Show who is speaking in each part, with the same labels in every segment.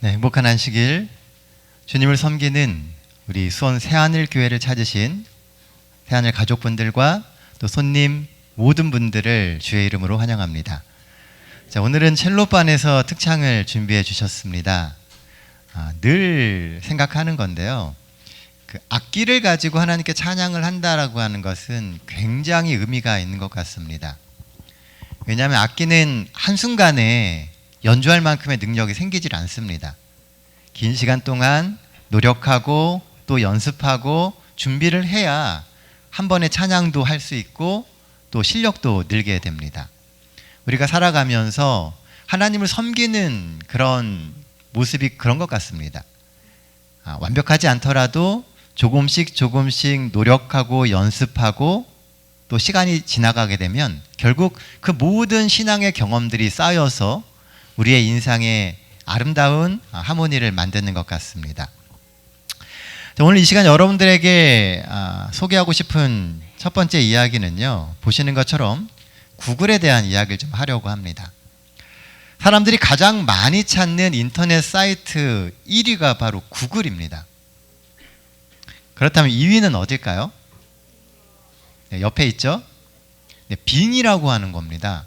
Speaker 1: 네, 행복한 안식일. 주님을 섬기는 우리 수원 새하늘교회를 찾으신 새하늘 가족분들과 또 손님 모든 분들을 주의 이름으로 환영합니다. 자, 오늘은 첼로반에서 특창을 준비해 주셨습니다. 늘 생각하는 건데요. 그 악기를 가지고 하나님께 찬양을 한다라고 하는 것은 굉장히 의미가 있는 것 같습니다. 왜냐하면 악기는 한순간에 연주할 만큼의 능력이 생기질 않습니다. 긴 시간 동안 노력하고 또 연습하고 준비를 해야 한 번에 찬양도 할 수 있고 또 실력도 늘게 됩니다. 우리가 살아가면서 하나님을 섬기는 그런 모습이 그런 것 같습니다. 완벽하지 않더라도 조금씩 노력하고 연습하고 또 시간이 지나가게 되면 결국 그 모든 신앙의 경험들이 쌓여서 우리의 인상에 아름다운 하모니를 만드는 것 같습니다. 오늘 이 시간 여러분들에게 소개하고 싶은 첫 번째 이야기는요, 보시는 것처럼 구글에 대한 이야기를 좀 하려고 합니다. 사람들이 가장 많이 찾는 인터넷 사이트 1위가 바로 구글입니다. 그렇다면 2위는 어딜까요? 네, 옆에 있죠? 네, 빙이라고 하는 겁니다.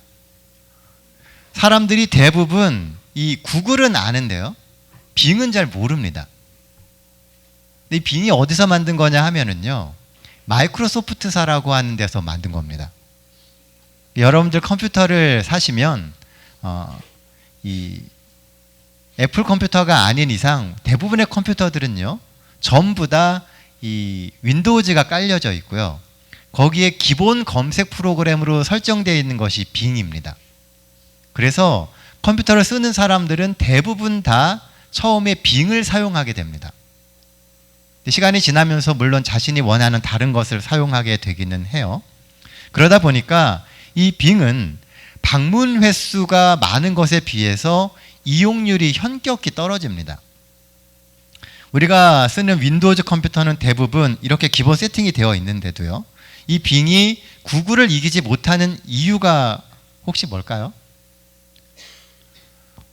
Speaker 1: 사람들이 대부분 이 구글은 아는데요, 빙은 잘 모릅니다. 이 빙이 어디서 만든 거냐 하면은요, 마이크로소프트사라고 하는 데서 만든 겁니다. 여러분들 컴퓨터를 사시면 이 애플 컴퓨터가 아닌 이상 대부분의 컴퓨터들은요, 전부 다 이 윈도우즈가 깔려져 있고요, 거기에 기본 검색 프로그램으로 설정되어 있는 것이 빙입니다. 그래서 컴퓨터를 쓰는 사람들은 대부분 다 처음에 빙을 사용하게 됩니다. 시간이 지나면서 물론 자신이 원하는 다른 것을 사용하게 되기는 해요. 그러다 보니까 이 빙은 방문 횟수가 많은 것에 비해서 이용률이 현격히 떨어집니다. 우리가 쓰는 윈도우즈 컴퓨터는 대부분 이렇게 기본 세팅이 되어 있는데도요, 이 빙이 구글을 이기지 못하는 이유가 혹시 뭘까요?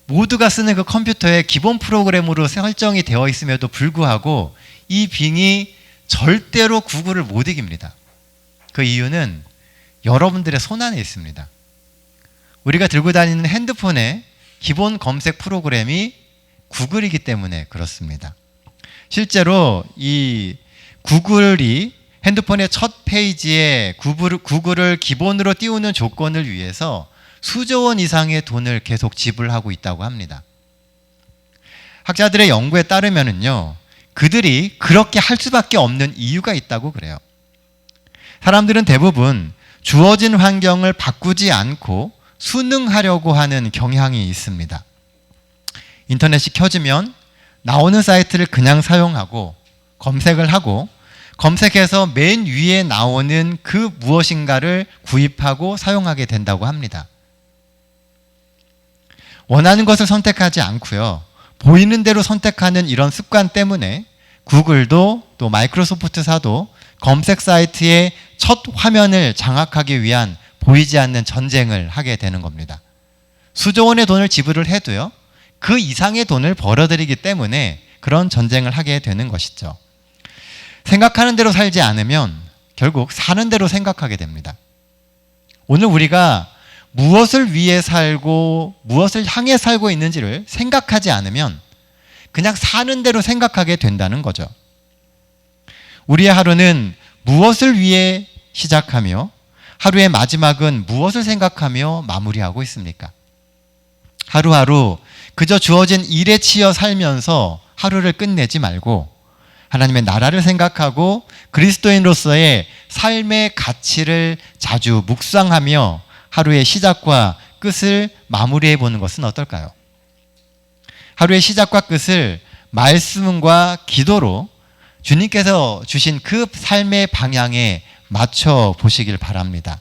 Speaker 1: 모두가 쓰는 그 컴퓨터에 기본 프로그램으로 설정이 되어 있음에도 불구하고 이 빙이 절대로 구글을 못 이깁니다. 그 이유는 여러분들의 손안에 있습니다. 우리가 들고 다니는 핸드폰의 기본 검색 프로그램이 구글이기 때문에 그렇습니다. 실제로 이 구글이 핸드폰의 첫 페이지에 구글을 기본으로 띄우는 조건을 위해서 수조 원 이상의 돈을 계속 지불하고 있다고 합니다. 학자들의 연구에 따르면은요, 그들이 그렇게 할 수밖에 없는 이유가 있다고 그래요. 사람들은 대부분 주어진 환경을 바꾸지 않고 순응하려고 하는 경향이 있습니다. 인터넷이 켜지면 나오는 사이트를 그냥 사용하고 검색을 하고 검색해서 맨 위에 나오는 그 무엇인가를 구입하고 사용하게 된다고 합니다. 원하는 것을 선택하지 않고요, 보이는 대로 선택하는 이런 습관 때문에 구글도 또 마이크로소프트사도 검색 사이트의 첫 화면을 장악하기 위한 보이지 않는 전쟁을 하게 되는 겁니다. 수조 원의 돈을 지불을 해도요, 그 이상의 돈을 벌어들이기 때문에 그런 전쟁을 하게 되는 것이죠. 생각하는 대로 살지 않으면 결국 사는 대로 생각하게 됩니다. 오늘 우리가 무엇을 위해 살고 무엇을 향해 살고 있는지를 생각하지 않으면 그냥 사는 대로 생각하게 된다는 거죠. 우리의 하루는 무엇을 위해 시작하며 하루의 마지막은 무엇을 생각하며 마무리하고 있습니까? 하루하루 그저 주어진 일에 치여 살면서 하루를 끝내지 말고 하나님의 나라를 생각하고 그리스도인으로서의 삶의 가치를 자주 묵상하며 하루의 시작과 끝을 마무리해 보는 것은 어떨까요? 하루의 시작과 끝을 말씀과 기도로 주님께서 주신 그 삶의 방향에 맞춰 보시길 바랍니다.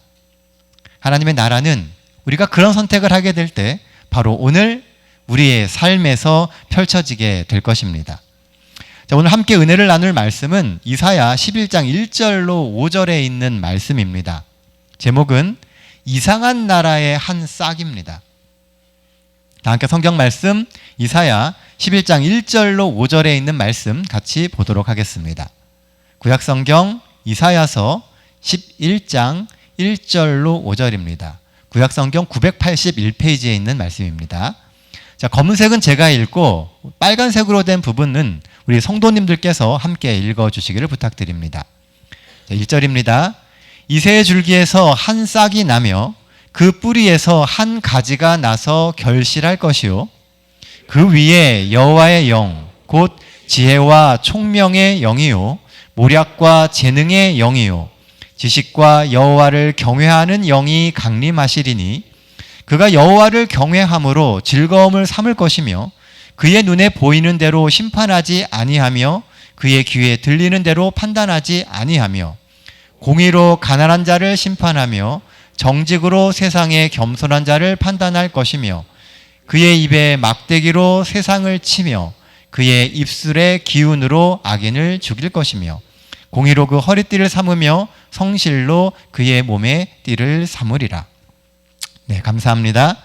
Speaker 1: 하나님의 나라는 우리가 그런 선택을 하게 될 때 바로 오늘 우리의 삶에서 펼쳐지게 될 것입니다. 자, 오늘 함께 은혜를 나눌 말씀은 이사야 11장 1절로 5절에 있는 말씀입니다. 제목은 이상한 나라의 한 싹입니다. 다 함께 성경 말씀 이사야 11장 1절로 5절에 있는 말씀 같이 보도록 하겠습니다. 구약성경 이사야서 11장 1절로 5절입니다. 구약성경 981페이지에 있는 말씀입니다. 자, 검은색은 제가 읽고 빨간색으로 된 부분은 우리 성도님들께서 함께 읽어주시기를 부탁드립니다. 자, 1절입니다. 이새의 줄기에서 한 싹이 나며 그 뿌리에서 한 가지가 나서 결실할 것이요 그 위에 여호와의 영 곧 지혜와 총명의 영이요 모략과 재능의 영이요 지식과 여호와를 경외하는 영이 강림하시리니 그가 여호와를 경외함으로 즐거움을 삼을 것이며 그의 눈에 보이는 대로 심판하지 아니하며 그의 귀에 들리는 대로 판단하지 아니하며 공의로 가난한 자를 심판하며 정직으로 세상의 겸손한 자를 판단할 것이며 그의 입에 막대기로 세상을 치며 그의 입술의 기운으로 악인을 죽일 것이며 공의로 그 허리띠를 삼으며 성실로 그의 몸에 띠를 삼으리라. 네, 감사합니다.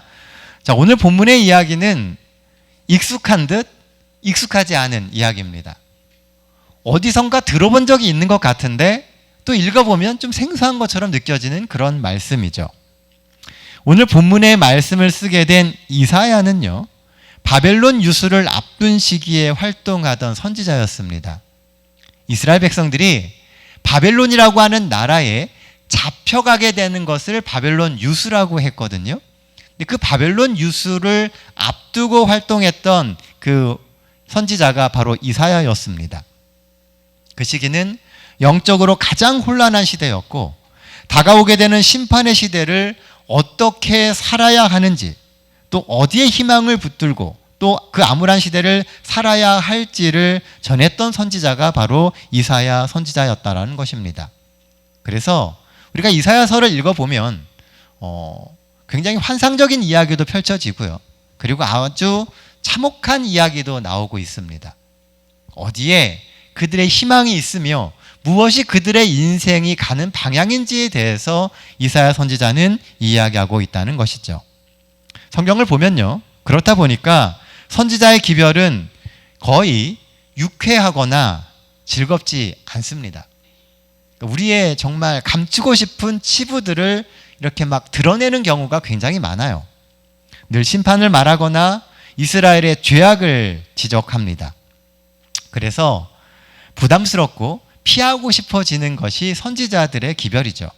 Speaker 1: 자, 오늘 본문의 이야기는 익숙한 듯 익숙하지 않은 이야기입니다. 어디선가 들어본 적이 있는 것 같은데 또 읽어보면 좀 생소한 것처럼 느껴지는 그런 말씀이죠. 오늘 본문의 말씀을 쓰게 된 이사야는요, 바벨론 유수를 앞둔 시기에 활동하던 선지자였습니다. 이스라엘 백성들이 바벨론이라고 하는 나라에 잡혀가게 되는 것을 바벨론 유수라고 했거든요. 근데 그 바벨론 유수를 앞두고 활동했던 그 선지자가 바로 이사야였습니다. 그 시기는 영적으로 가장 혼란한 시대였고 다가오게 되는 심판의 시대를 어떻게 살아야 하는지 또 어디에 희망을 붙들고 또 그 암울한 시대를 살아야 할지를 전했던 선지자가 바로 이사야 선지자였다라는 것입니다. 그래서 우리가 이사야서를 읽어보면 굉장히 환상적인 이야기도 펼쳐지고요. 그리고 아주 참혹한 이야기도 나오고 있습니다. 어디에 그들의 희망이 있으며 무엇이 그들의 인생이 가는 방향인지에 대해서 이사야 선지자는 이야기하고 있다는 것이죠. 성경을 보면요, 그렇다 보니까 선지자의 기별은 거의 유쾌하거나 즐겁지 않습니다. 우리의 정말 감추고 싶은 치부들을 이렇게 막 드러내는 경우가 굉장히 많아요. 늘 심판을 말하거나 이스라엘의 죄악을 지적합니다. 그래서 부담스럽고 피하고 싶어지는 것이 선지자들의 기별이죠.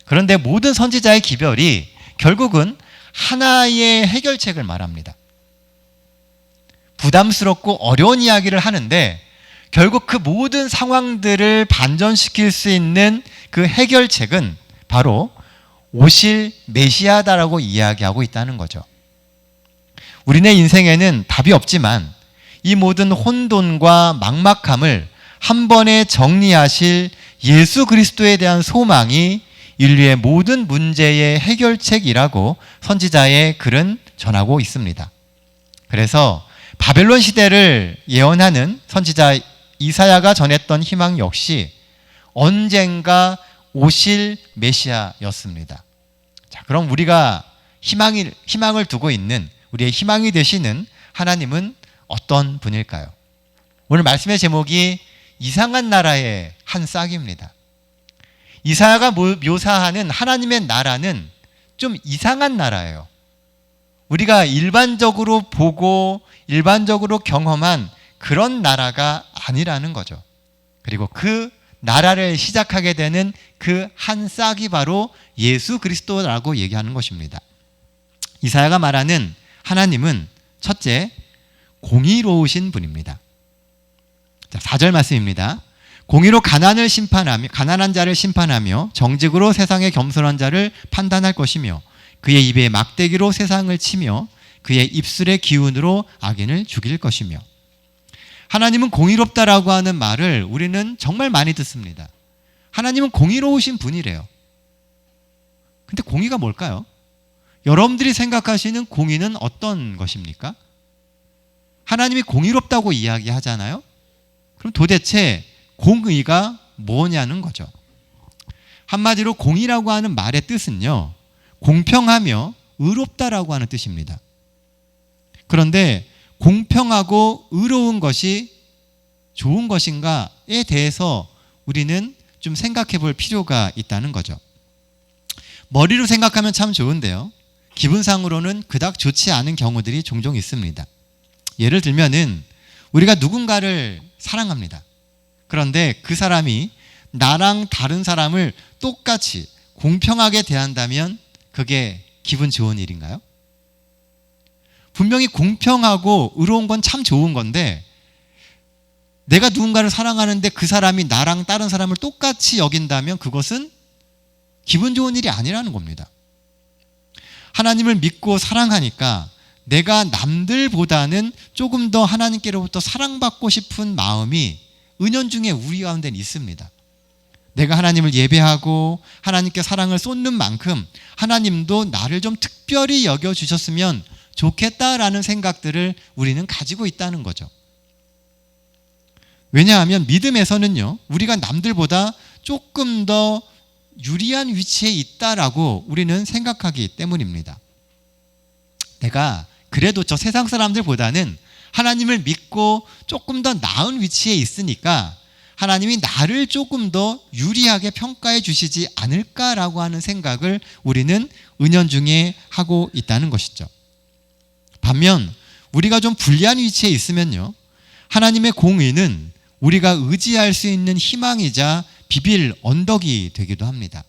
Speaker 1: 그런데 모든 선지자의 기별이 결국은 하나의 해결책을 말합니다. 부담스럽고 어려운 이야기를 하는데 결국 그 모든 상황들을 반전시킬 수 있는 그 해결책은 바로 오실 메시아다라고 이야기하고 있다는 거죠. 우리네 인생에는 답이 없지만 이 모든 혼돈과 막막함을 한 번에 정리하실 예수 그리스도에 대한 소망이 인류의 모든 문제의 해결책이라고 선지자의 글은 전하고 있습니다. 그래서 바벨론 시대를 예언하는 선지자 이사야가 전했던 희망 역시 언젠가 오실 메시아였습니다. 자, 그럼 우리가 희망을 두고 있는 우리의 희망이 되시는 하나님은 어떤 분일까요? 오늘 말씀의 제목이 이상한 나라의 한 싹입니다. 이사야가 묘사하는 하나님의 나라는 좀 이상한 나라예요. 우리가 일반적으로 보고 일반적으로 경험한 그런 나라가 아니라는 거죠. 그리고 그 나라를 시작하게 되는 그 한 싹이 바로 예수 그리스도라고 얘기하는 것입니다. 이사야가 말하는 하나님은 첫째, 공의로우신 분입니다. 자, 4절 말씀입니다. 공의로 가난한 자를 심판하며 정직으로 세상의 겸손한 자를 판단할 것이며 그의 입에 막대기로 세상을 치며 그의 입술의 기운으로 악인을 죽일 것이며. 하나님은 공의롭다라고 하는 말을 우리는 정말 많이 듣습니다. 하나님은 공의로우신 분이래요. 근데 공의가 뭘까요? 여러분들이 생각하시는 공의는 어떤 것입니까? 하나님이 공의롭다고 이야기하잖아요. 그럼 도대체 공의가 뭐냐는 거죠. 한마디로 공의라고 하는 말의 뜻은요, 공평하며 의롭다라고 하는 뜻입니다. 그런데 공평하고 의로운 것이 좋은 것인가에 대해서 우리는 좀 생각해 볼 필요가 있다는 거죠. 머리로 생각하면 참 좋은데요. 기분상으로는 그닥 좋지 않은 경우들이 종종 있습니다. 예를 들면은 우리가 누군가를 사랑합니다. 그런데 그 사람이 나랑 다른 사람을 똑같이 공평하게 대한다면 그게 기분 좋은 일인가요? 분명히 공평하고 의로운 건 참 좋은 건데 내가 누군가를 사랑하는데 그 사람이 나랑 다른 사람을 똑같이 여긴다면 그것은 기분 좋은 일이 아니라는 겁니다. 하나님을 믿고 사랑하니까 내가 남들보다는 조금 더 하나님께로부터 사랑받고 싶은 마음이 은연중에 우리 가운데는 있습니다. 내가 하나님을 예배하고 하나님께 사랑을 쏟는 만큼 하나님도 나를 좀 특별히 여겨주셨으면 좋겠다라는 생각들을 우리는 가지고 있다는 거죠. 왜냐하면 믿음에서는요, 우리가 남들보다 조금 더 유리한 위치에 있다라고 우리는 생각하기 때문입니다. 내가 그래도 저 세상 사람들보다는 하나님을 믿고 조금 더 나은 위치에 있으니까 하나님이 나를 조금 더 유리하게 평가해 주시지 않을까라고 하는 생각을 우리는 은연중에 하고 있다는 것이죠. 반면 우리가 좀 불리한 위치에 있으면요, 하나님의 공의는 우리가 의지할 수 있는 희망이자 비빌 언덕이 되기도 합니다.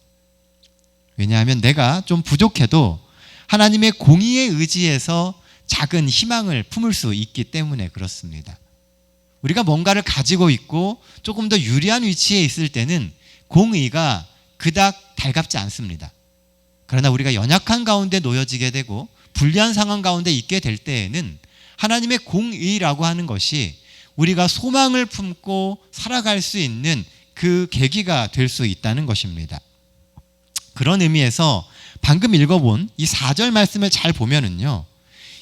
Speaker 1: 왜냐하면 내가 좀 부족해도 하나님의 공의에 의지해서 작은 희망을 품을 수 있기 때문에 그렇습니다. 우리가 뭔가를 가지고 있고 조금 더 유리한 위치에 있을 때는 공의가 그닥 달갑지 않습니다. 그러나 우리가 연약한 가운데 놓여지게 되고 불리한 상황 가운데 있게 될 때에는 하나님의 공의라고 하는 것이 우리가 소망을 품고 살아갈 수 있는 그 계기가 될 수 있다는 것입니다. 그런 의미에서 방금 읽어본 이 4절 말씀을 잘 보면은요,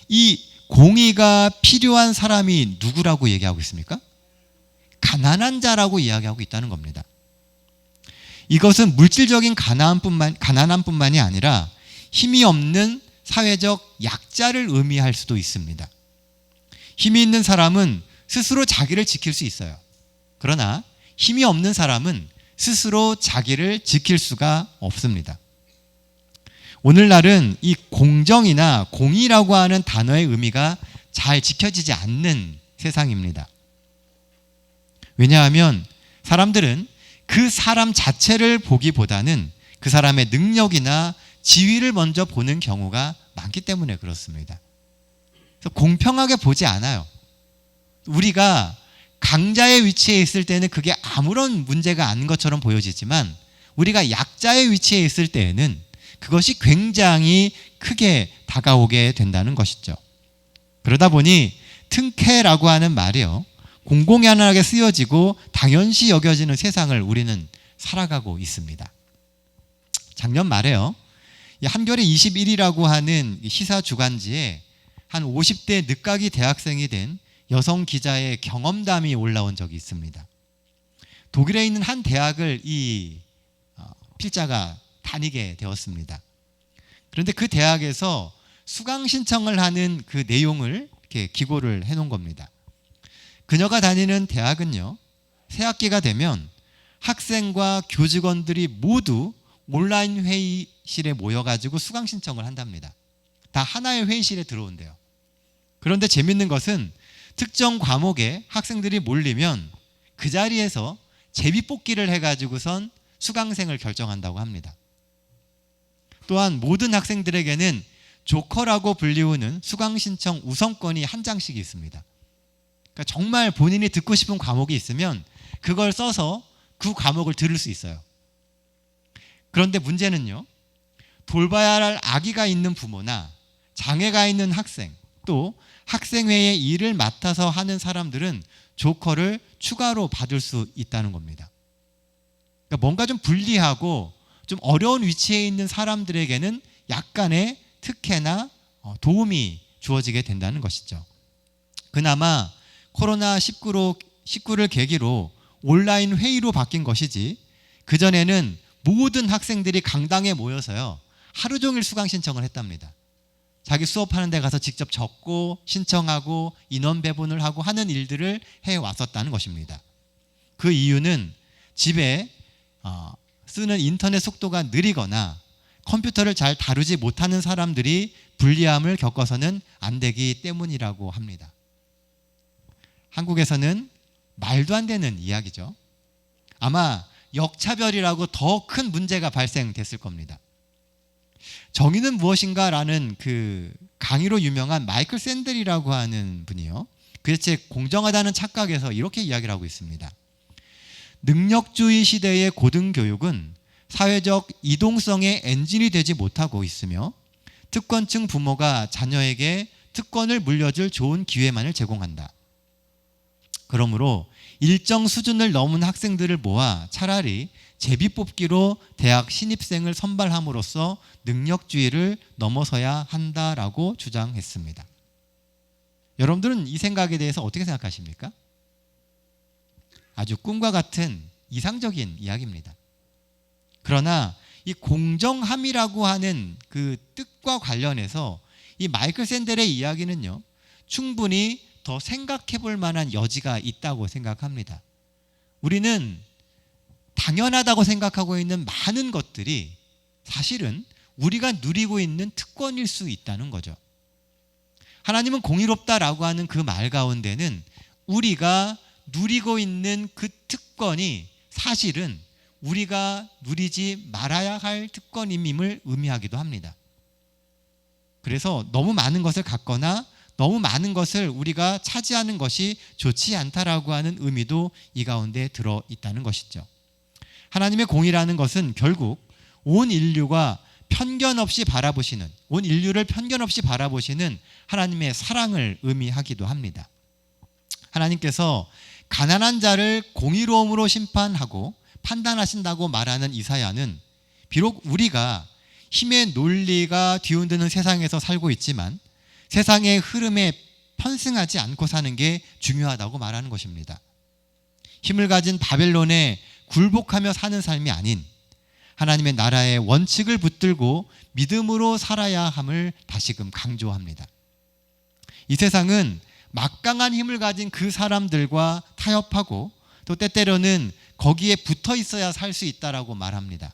Speaker 1: 이 공의가 필요한 사람이 누구라고 얘기하고 있습니까? 가난한 자라고 이야기하고 있다는 겁니다. 이것은 물질적인 가난함뿐만이 아니라 힘이 없는 사회적 약자를 의미할 수도 있습니다. 힘이 있는 사람은 스스로 자기를 지킬 수 있어요. 그러나 힘이 없는 사람은 스스로 자기를 지킬 수가 없습니다. 오늘날은 이 공정이나 공의라고 하는 단어의 의미가 잘 지켜지지 않는 세상입니다. 왜냐하면 사람들은 그 사람 자체를 보기보다는 그 사람의 능력이나 지위를 먼저 보는 경우가 많기 때문에 그렇습니다. 그래서 공평하게 보지 않아요. 우리가 강자의 위치에 있을 때는 그게 아무런 문제가 아닌 것처럼 보여지지만 우리가 약자의 위치에 있을 때에는 그것이 굉장히 크게 다가오게 된다는 것이죠. 그러다 보니 튼케라고 하는 말이요, 공공연하게 쓰여지고 당연시 여겨지는 세상을 우리는 살아가고 있습니다. 작년 말에요, 한겨레 21이라고 하는 시사 주간지에 한 50대 늦가기 대학생이 된 여성 기자의 경험담이 올라온 적이 있습니다. 독일에 있는 한 대학을 이 필자가 다니게 되었습니다. 그런데 그 대학에서 수강 신청을 하는 그 내용을 이렇게 기고를 해놓은 겁니다. 그녀가 다니는 대학은요, 새 학기가 되면 학생과 교직원들이 모두 온라인 회의실에 모여가지고 수강 신청을 한답니다. 다 하나의 회의실에 들어온대요. 그런데 재밌는 것은 특정 과목에 학생들이 몰리면 그 자리에서 제비뽑기를 해가지고선 수강생을 결정한다고 합니다. 또한 모든 학생들에게는 조커라고 불리우는 수강 신청 우선권이 한 장씩 있습니다. 그러니까 정말 본인이 듣고 싶은 과목이 있으면 그걸 써서 그 과목을 들을 수 있어요. 그런데 문제는요, 돌봐야 할 아기가 있는 부모나 장애가 있는 학생, 또 학생회의 일을 맡아서 하는 사람들은 조커를 추가로 받을 수 있다는 겁니다. 그러니까 뭔가 좀 불리하고 좀 어려운 위치에 있는 사람들에게는 약간의 특혜나 도움이 주어지게 된다는 것이죠. 그나마 코로나19를 계기로 온라인 회의로 바뀐 것이지, 그전에는 모든 학생들이 강당에 모여서요, 하루 종일 수강 신청을 했답니다. 자기 수업하는 데 가서 직접 적고 신청하고 인원 배분을 하고 하는 일들을 해왔었다는 것입니다. 그 이유는 집에 쓰는 인터넷 속도가 느리거나 컴퓨터를 잘 다루지 못하는 사람들이 불리함을 겪어서는 안 되기 때문이라고 합니다. 한국에서는 말도 안 되는 이야기죠. 아마 역차별이라고 더 큰 문제가 발생됐을 겁니다. 정의는 무엇인가라는 그 강의로 유명한 마이클 샌들이라고 하는 분이요. 그의 책 공정하다는 착각에서 이렇게 이야기를 하고 있습니다. 능력주의 시대의 고등교육은 사회적 이동성의 엔진이 되지 못하고 있으며 특권층 부모가 자녀에게 특권을 물려줄 좋은 기회만을 제공한다. 그러므로 일정 수준을 넘은 학생들을 모아 차라리 제비뽑기로 대학 신입생을 선발함으로써 능력주의를 넘어서야 한다라고 주장했습니다. 여러분들은 이 생각에 대해서 어떻게 생각하십니까? 아주 꿈과 같은 이상적인 이야기입니다. 그러나 이 공정함이라고 하는 그 뜻과 관련해서 이 마이클 샌델의 이야기는요, 충분히 더 생각해 볼 만한 여지가 있다고 생각합니다. 우리는 당연하다고 생각하고 있는 많은 것들이 사실은 우리가 누리고 있는 특권일 수 있다는 거죠. 하나님은 공의롭다라고 하는 그 말 가운데는 우리가 누리고 있는 그 특권이 사실은 우리가 누리지 말아야 할 특권임을 의미하기도 합니다. 그래서 너무 많은 것을 갖거나 너무 많은 것을 우리가 차지하는 것이 좋지 않다라고 하는 의미도 이 가운데 들어 있다는 것이죠. 하나님의 공의라는 것은 결국 온 인류가 편견 없이 바라보시는, 온 인류를 편견 없이 바라보시는 하나님의 사랑을 의미하기도 합니다. 하나님께서 가난한 자를 공의로움으로 심판하고 판단하신다고 말하는 이사야는 비록 우리가 힘의 논리가 뒤흔드는 세상에서 살고 있지만 세상의 흐름에 편승하지 않고 사는 게 중요하다고 말하는 것입니다. 힘을 가진 바벨론에 굴복하며 사는 삶이 아닌 하나님의 나라의 원칙을 붙들고 믿음으로 살아야 함을 다시금 강조합니다. 이 세상은 막강한 힘을 가진 그 사람들과 타협하고 또 때때로는 거기에 붙어 있어야 살 수 있다라고 말합니다.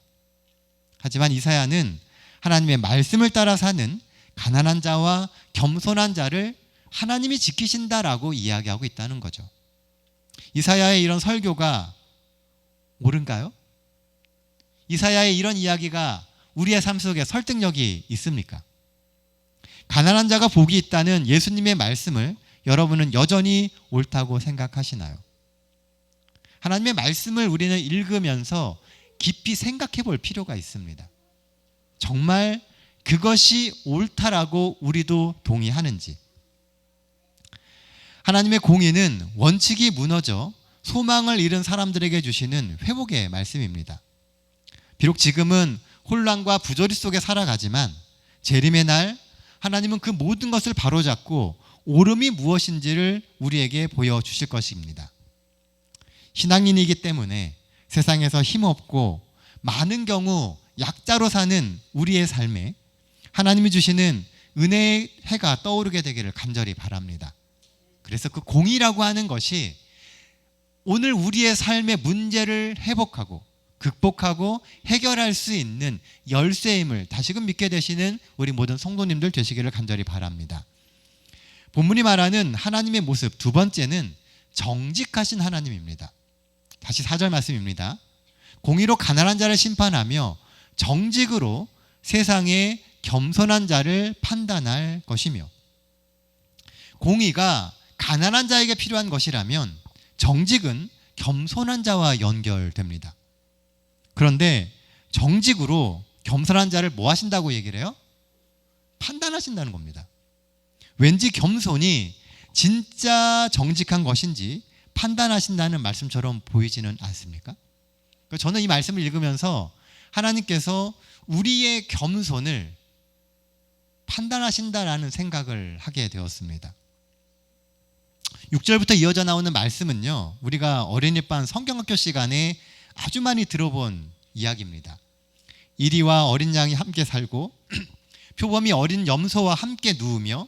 Speaker 1: 하지만 이사야는 하나님의 말씀을 따라 사는 가난한 자와 겸손한 자를 하나님이 지키신다라고 이야기하고 있다는 거죠. 이사야의 이런 설교가 옳은가요? 이사야의 이런 이야기가 우리의 삶 속에 설득력이 있습니까? 가난한 자가 복이 있다는 예수님의 말씀을 여러분은 여전히 옳다고 생각하시나요? 하나님의 말씀을 우리는 읽으면서 깊이 생각해 볼 필요가 있습니다. 정말 그것이 옳다라고 우리도 동의하는지. 하나님의 공의는 원칙이 무너져 소망을 잃은 사람들에게 주시는 회복의 말씀입니다. 비록 지금은 혼란과 부조리 속에 살아가지만 재림의 날 하나님은 그 모든 것을 바로잡고 옳음이 무엇인지를 우리에게 보여주실 것입니다. 신앙인이기 때문에 세상에서 힘없고 많은 경우 약자로 사는 우리의 삶에 하나님이 주시는 은혜의 해가 떠오르게 되기를 간절히 바랍니다. 그래서 그 공의라고 하는 것이 오늘 우리의 삶의 문제를 회복하고 극복하고 해결할 수 있는 열쇠임을 다시금 믿게 되시는 우리 모든 성도님들 되시기를 간절히 바랍니다. 본문이 말하는 하나님의 모습 두 번째는 정직하신 하나님입니다. 다시 4절 말씀입니다. 공의로 가난한 자를 심판하며 정직으로 세상의 겸손한 자를 판단할 것이며, 공의가 가난한 자에게 필요한 것이라면 정직은 겸손한 자와 연결됩니다. 그런데 정직으로 겸손한 자를 뭐 하신다고 얘기를 해요? 판단하신다는 겁니다. 왠지 겸손이 진짜 정직한 것인지 판단하신다는 말씀처럼 보이지는 않습니까? 저는 이 말씀을 읽으면서 하나님께서 우리의 겸손을 판단하신다라는 생각을 하게 되었습니다. 6절부터 이어져 나오는 말씀은요, 우리가 어린이반 성경학교 시간에 아주 많이 들어본 이야기입니다. 이리와 어린 양이 함께 살고 표범이 어린 염소와 함께 누우며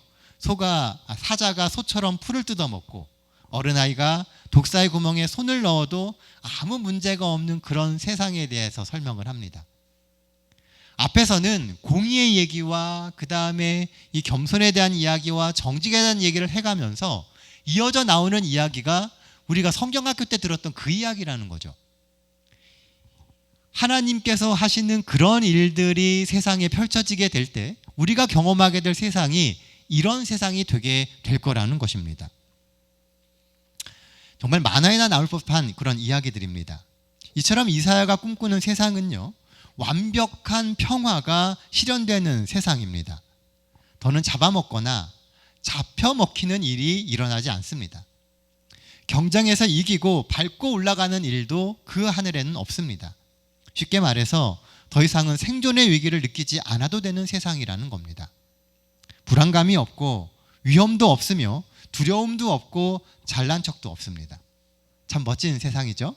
Speaker 1: 사자가 소처럼 풀을 뜯어먹고 어른아이가 독사의 구멍에 손을 넣어도 아무 문제가 없는 그런 세상에 대해서 설명을 합니다. 앞에서는 공의의 얘기와 그 다음에 이 겸손에 대한 이야기와 정직에 대한 얘기를 해가면서 이어져 나오는 이야기가 우리가 성경학교 때 들었던 그 이야기라는 거죠. 하나님께서 하시는 그런 일들이 세상에 펼쳐지게 될 때 우리가 경험하게 될 세상이 이런 세상이 되게 될 거라는 것입니다. 정말 만화에나 나올 법한 그런 이야기들입니다. 이처럼 이사야가 꿈꾸는 세상은요, 완벽한 평화가 실현되는 세상입니다. 더는 잡아먹거나 잡혀먹히는 일이 일어나지 않습니다. 경쟁에서 이기고 밟고 올라가는 일도 그 하늘에는 없습니다. 쉽게 말해서 더 이상은 생존의 위기를 느끼지 않아도 되는 세상이라는 겁니다. 불안감이 없고 위험도 없으며 두려움도 없고 잘난 척도 없습니다. 참 멋진 세상이죠.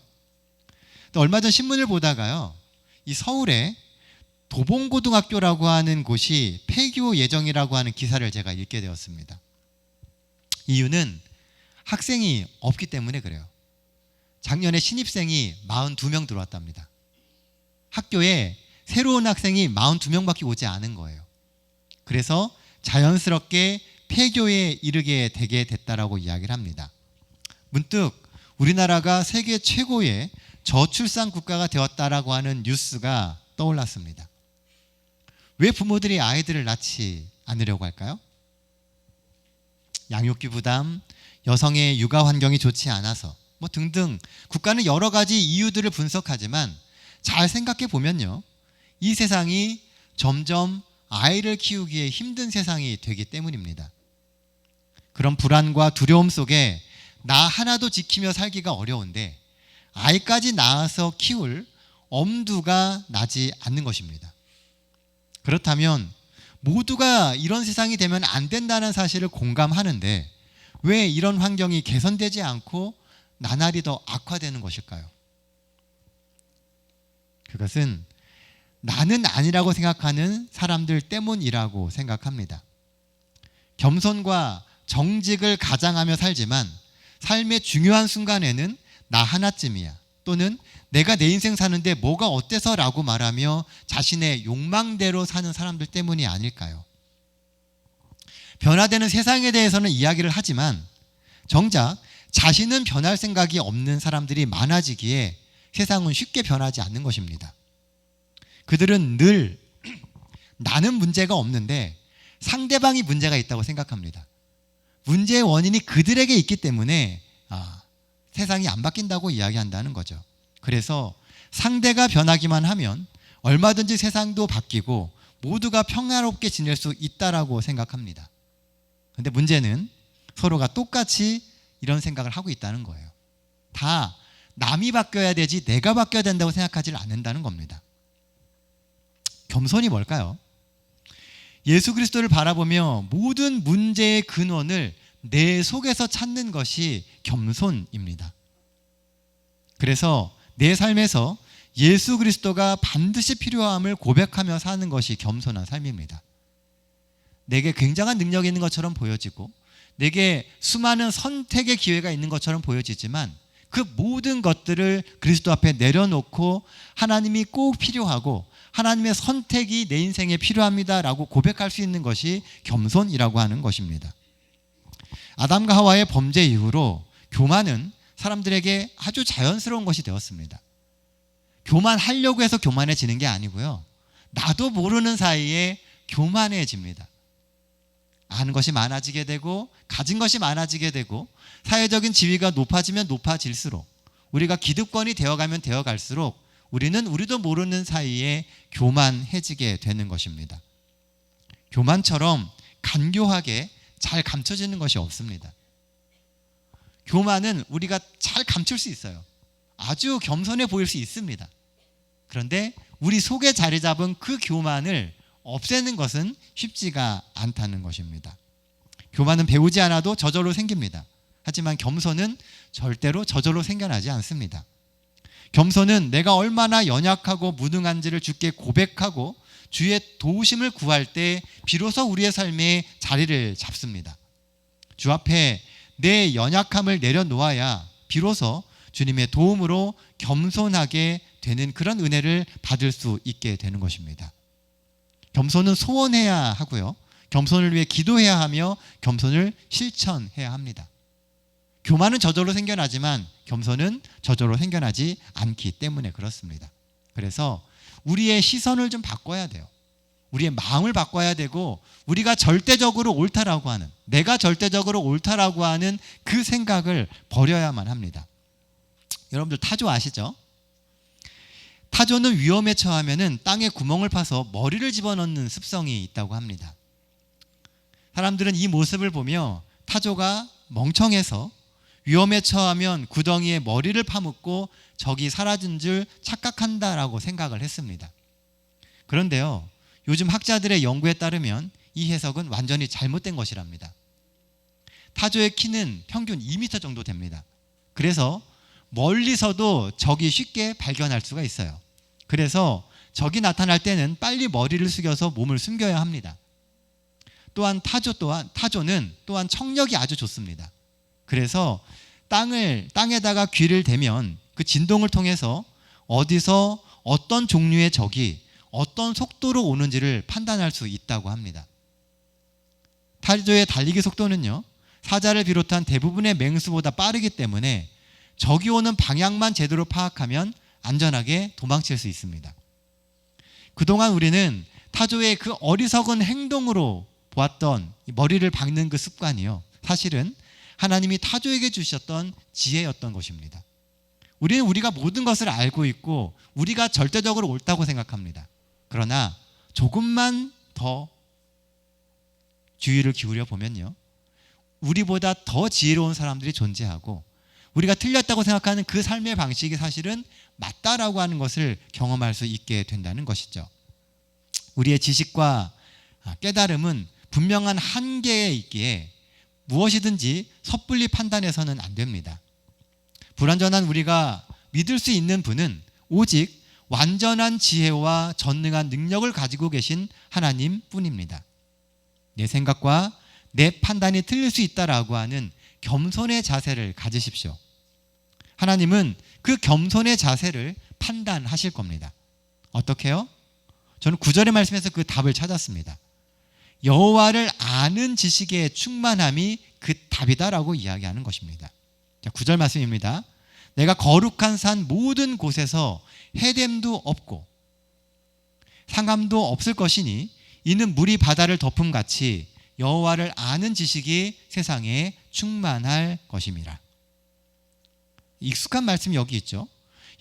Speaker 1: 또 얼마 전 신문을 보다가요, 이 서울에 도봉고등학교라고 하는 곳이 폐교 예정이라고 하는 기사를 제가 읽게 되었습니다. 이유는 학생이 없기 때문에 그래요. 작년에 신입생이 42명 들어왔답니다. 학교에 새로운 학생이 42명밖에 오지 않은 거예요. 그래서 자연스럽게 폐교에 이르게 되게 됐다라고 이야기를 합니다. 문득 우리나라가 세계 최고의 저출산 국가가 되었다라고 하는 뉴스가 떠올랐습니다. 왜 부모들이 아이들을 낳지 않으려고 할까요? 양육비 부담, 여성의 육아 환경이 좋지 않아서 등등 국가는 여러 가지 이유들을 분석하지만 잘 생각해 보면요, 이 세상이 점점 아이를 키우기에 힘든 세상이 되기 때문입니다. 그런 불안과 두려움 속에 나 하나도 지키며 살기가 어려운데 아이까지 낳아서 키울 엄두가 나지 않는 것입니다. 그렇다면 모두가 이런 세상이 되면 안 된다는 사실을 공감하는데 왜 이런 환경이 개선되지 않고 나날이 더 악화되는 것일까요? 그것은 나는 아니라고 생각하는 사람들 때문이라고 생각합니다. 겸손과 정직을 가장하며 살지만 삶의 중요한 순간에는 나 하나쯤이야, 또는 내가 내 인생 사는데 뭐가 어때서 라고 말하며 자신의 욕망대로 사는 사람들 때문이 아닐까요? 변화되는 세상에 대해서는 이야기를 하지만 정작 자신은 변할 생각이 없는 사람들이 많아지기에 세상은 쉽게 변하지 않는 것입니다. 그들은 늘 나는 문제가 없는데 상대방이 문제가 있다고 생각합니다. 문제의 원인이 그들에게 있기 때문에 세상이 안 바뀐다고 이야기한다는 거죠. 그래서 상대가 변하기만 하면 얼마든지 세상도 바뀌고 모두가 평화롭게 지낼 수 있다라고 생각합니다. 그런데 문제는 서로가 똑같이 이런 생각을 하고 있다는 거예요. 다 남이 바뀌어야 되지 내가 바뀌어야 된다고 생각하지 않는다는 겁니다. 겸손이 뭘까요? 예수 그리스도를 바라보며 모든 문제의 근원을 내 속에서 찾는 것이 겸손입니다. 그래서 내 삶에서 예수 그리스도가 반드시 필요함을 고백하며 사는 것이 겸손한 삶입니다. 내게 굉장한 능력이 있는 것처럼 보여지고 내게 수많은 선택의 기회가 있는 것처럼 보여지지만 그 모든 것들을 그리스도 앞에 내려놓고 하나님이 꼭 필요하고 하나님의 선택이 내 인생에 필요합니다라고 고백할 수 있는 것이 겸손이라고 하는 것입니다. 아담과 하와의 범죄 이후로 교만은 사람들에게 아주 자연스러운 것이 되었습니다. 교만하려고 해서 교만해지는 게 아니고요, 나도 모르는 사이에 교만해집니다. 아는 것이 많아지게 되고 가진 것이 많아지게 되고 사회적인 지위가 높아지면 높아질수록 우리가 기득권이 되어가면 되어갈수록 우리는 우리도 모르는 사이에 교만해지게 되는 것입니다. 교만처럼 간교하게 잘 감춰지는 것이 없습니다. 교만은 우리가 잘 감출 수 있어요. 아주 겸손해 보일 수 있습니다. 그런데 우리 속에 자리 잡은 그 교만을 없애는 것은 쉽지가 않다는 것입니다. 교만은 배우지 않아도 저절로 생깁니다. 하지만 겸손은 절대로 저절로 생겨나지 않습니다. 겸손은 내가 얼마나 연약하고 무능한지를 주께 고백하고 주의 도우심을 구할 때 비로소 우리의 삶에 자리를 잡습니다. 주 앞에 내 연약함을 내려놓아야 비로소 주님의 도움으로 겸손하게 되는 그런 은혜를 받을 수 있게 되는 것입니다. 겸손은 소원해야 하고요. 겸손을 위해 기도해야 하며 겸손을 실천해야 합니다. 교만은 저절로 생겨나지만 겸손은 저절로 생겨나지 않기 때문에 그렇습니다. 그래서 우리의 시선을 좀 바꿔야 돼요. 우리의 마음을 바꿔야 되고 우리가 절대적으로 옳다라고 하는, 내가 절대적으로 옳다라고 하는 그 생각을 버려야만 합니다. 여러분들 타조 아시죠? 타조는 위험에 처하면은 땅에 구멍을 파서 머리를 집어넣는 습성이 있다고 합니다. 사람들은 이 모습을 보며 타조가 멍청해서 위험에 처하면 구덩이에 머리를 파묻고 적이 사라진 줄 착각한다라고 생각을 했습니다. 그런데요, 요즘 학자들의 연구에 따르면 이 해석은 완전히 잘못된 것이랍니다. 타조의 키는 평균 2m 정도 됩니다. 그래서 멀리서도 적이 쉽게 발견할 수가 있어요. 그래서 적이 나타날 때는 빨리 머리를 숙여서 몸을 숨겨야 합니다. 또한 타조는 또한 청력이 아주 좋습니다. 그래서 땅에다가 귀를 대면 그 진동을 통해서 어디서 어떤 종류의 적이 어떤 속도로 오는지를 판단할 수 있다고 합니다. 타조의 달리기 속도는요, 사자를 비롯한 대부분의 맹수보다 빠르기 때문에 적이 오는 방향만 제대로 파악하면 안전하게 도망칠 수 있습니다. 그동안 우리는 타조의 그 어리석은 행동으로 보았던 머리를 박는 그 습관이요, 사실은 하나님이 타조에게 주셨던 지혜였던 것입니다. 우리는 우리가 모든 것을 알고 있고 우리가 절대적으로 옳다고 생각합니다. 그러나 조금만 더 주의를 기울여 보면요, 우리보다 더 지혜로운 사람들이 존재하고 우리가 틀렸다고 생각하는 그 삶의 방식이 사실은 맞다라고 하는 것을 경험할 수 있게 된다는 것이죠. 우리의 지식과 깨달음은 분명한 한계에 있기에 무엇이든지 섣불리 판단해서는 안 됩니다. 불완전한 우리가 믿을 수 있는 분은 오직 완전한 지혜와 전능한 능력을 가지고 계신 하나님 뿐입니다. 내 생각과 내 판단이 틀릴 수 있다라고 하는 겸손의 자세를 가지십시오. 하나님은 그 겸손의 자세를 판단하실 겁니다. 어떻게요? 저는 9절의 말씀에서 그 답을 찾았습니다. 여호와를 아는 지식의 충만함이 그 답이다라고 이야기하는 것입니다. 자, 9절 말씀입니다. 내가 거룩한 산 모든 곳에서 해됨도 없고 상함도 없을 것이니 이는 물이 바다를 덮음같이 여호와를 아는 지식이 세상에 충만할 것임이라. 익숙한 말씀이 여기 있죠.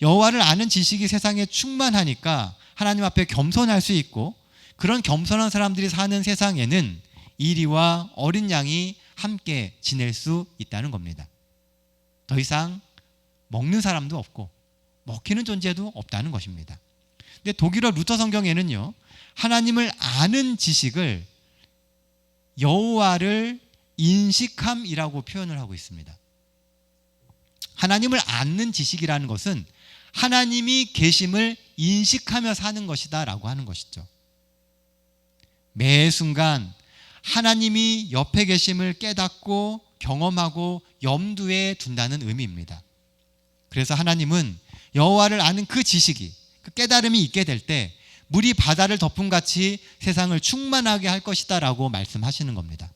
Speaker 1: 여호와를 아는 지식이 세상에 충만하니까 하나님 앞에 겸손할 수 있고, 그런 겸손한 사람들이 사는 세상에는 이리와 어린 양이 함께 지낼 수 있다는 겁니다. 더 이상 먹는 사람도 없고 먹히는 존재도 없다는 것입니다. 근데 독일어 루터 성경에는요, 하나님을 아는 지식을 여호와를 인식함이라고 표현을 하고 있습니다. 하나님을 아는 지식이라는 것은 하나님이 계심을 인식하며 사는 것이다 라고 하는 것이죠. 매 순간 하나님이 옆에 계심을 깨닫고 경험하고 염두에 둔다는 의미입니다. 그래서 하나님은 여호와를 아는 그 지식이, 그 깨달음이 있게 될 때 물이 바다를 덮음같이 세상을 충만하게 할 것이다 라고 말씀하시는 겁니다.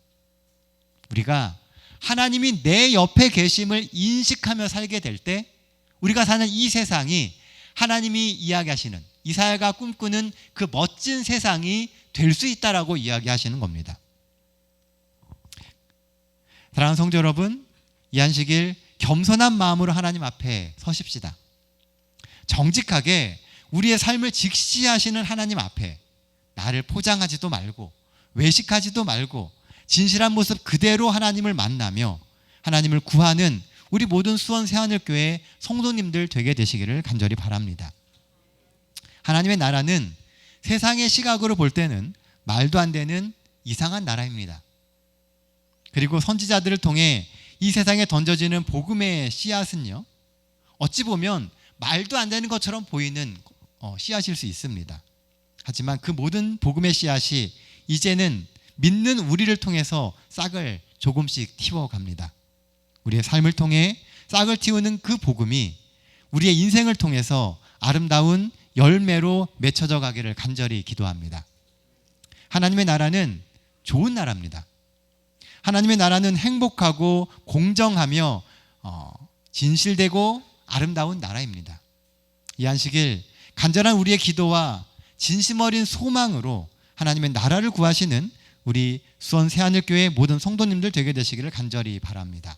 Speaker 1: 우리가 하나님이 내 옆에 계심을 인식하며 살게 될 때 우리가 사는 이 세상이 하나님이 이야기하시는, 이사야가 꿈꾸는 그 멋진 세상이 될 수 있다라고 이야기하시는 겁니다. 사랑하는 성도 여러분, 이 안식일 겸손한 마음으로 하나님 앞에 서십시다. 정직하게 우리의 삶을 직시하시는 하나님 앞에 나를 포장하지도 말고 외식하지도 말고 진실한 모습 그대로 하나님을 만나며 하나님을 구하는 우리 모든 수원 새하늘교회 성도님들 되게 되시기를 간절히 바랍니다. 하나님의 나라는 세상의 시각으로 볼 때는 말도 안 되는 이상한 나라입니다. 그리고 선지자들을 통해 이 세상에 던져지는 복음의 씨앗은요, 어찌 보면 말도 안 되는 것처럼 보이는 씨앗일 수 있습니다. 하지만 그 모든 복음의 씨앗이 이제는 믿는 우리를 통해서 싹을 조금씩 틔워갑니다. 우리의 삶을 통해 싹을 틔우는 그 복음이 우리의 인생을 통해서 아름다운 열매로 맺혀져 가기를 간절히 기도합니다. 하나님의 나라는 좋은 나라입니다. 하나님의 나라는 행복하고 공정하며 진실되고 아름다운 나라입니다. 이 안식일 간절한 우리의 기도와 진심 어린 소망으로 하나님의 나라를 구하시는 우리 수원 새하늘교회 모든 성도님들 되게 되시기를 간절히 바랍니다.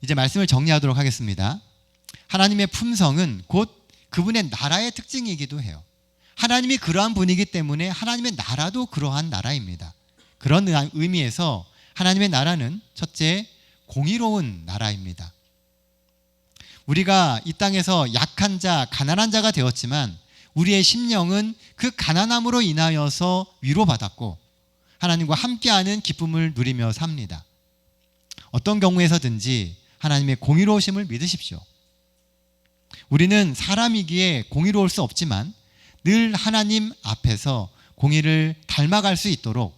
Speaker 1: 이제 말씀을 정리하도록 하겠습니다. 하나님의 품성은 곧 그분의 나라의 특징이기도 해요. 하나님이 그러한 분이기 때문에 하나님의 나라도 그러한 나라입니다. 그런 의미에서 하나님의 나라는 첫째, 공의로운 나라입니다. 우리가 이 땅에서 약한 자, 가난한 자가 되었지만 우리의 심령은 그 가난함으로 인하여서 위로받았고 하나님과 함께하는 기쁨을 누리며 삽니다. 어떤 경우에서든지 하나님의 공의로우심을 믿으십시오. 우리는 사람이기에 공의로울 수 없지만 늘 하나님 앞에서 공의를 닮아갈 수 있도록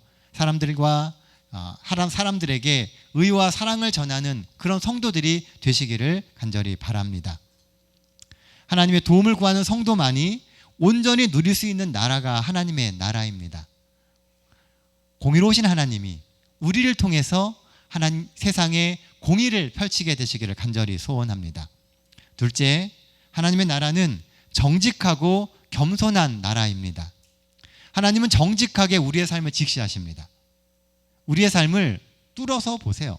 Speaker 1: 사람들에게 의와 사랑을 전하는 그런 성도들이 되시기를 간절히 바랍니다. 하나님의 도움을 구하는 성도만이 온전히 누릴 수 있는 나라가 하나님의 나라입니다. 공의로우신 하나님이 우리를 통해서 세상에 공의를 펼치게 되시기를 간절히 소원합니다. 둘째, 하나님의 나라는 정직하고 겸손한 나라입니다. 하나님은 정직하게 우리의 삶을 직시하십니다. 우리의 삶을 뚫어서 보세요.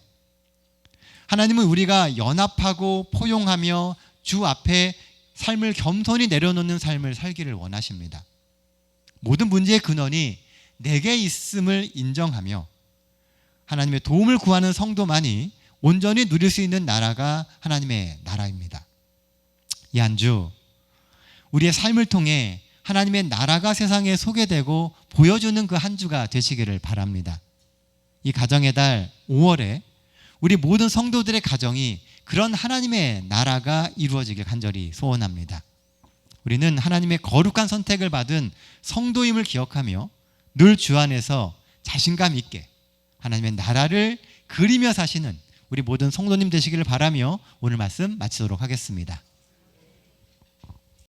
Speaker 1: 하나님은 우리가 연합하고 포용하며 주 앞에 삶을 겸손히 내려놓는 삶을 살기를 원하십니다. 모든 문제의 근원이 내게 있음을 인정하며 하나님의 도움을 구하는 성도만이 온전히 누릴 수 있는 나라가 하나님의 나라입니다. 이 한 주 우리의 삶을 통해 하나님의 나라가 세상에 소개되고 보여주는 그 한 주가 되시기를 바랍니다. 이 가정의 달 5월에 우리 모든 성도들의 가정이 그런 하나님의 나라가 이루어지길 간절히 소원합니다. 우리는 하나님의 거룩한 선택을 받은 성도임을 기억하며 늘 주 안에서 자신감 있게 하나님의 나라를 그리며 사시는 우리 모든 성도님 되시기를 바라며 오늘 말씀 마치도록 하겠습니다.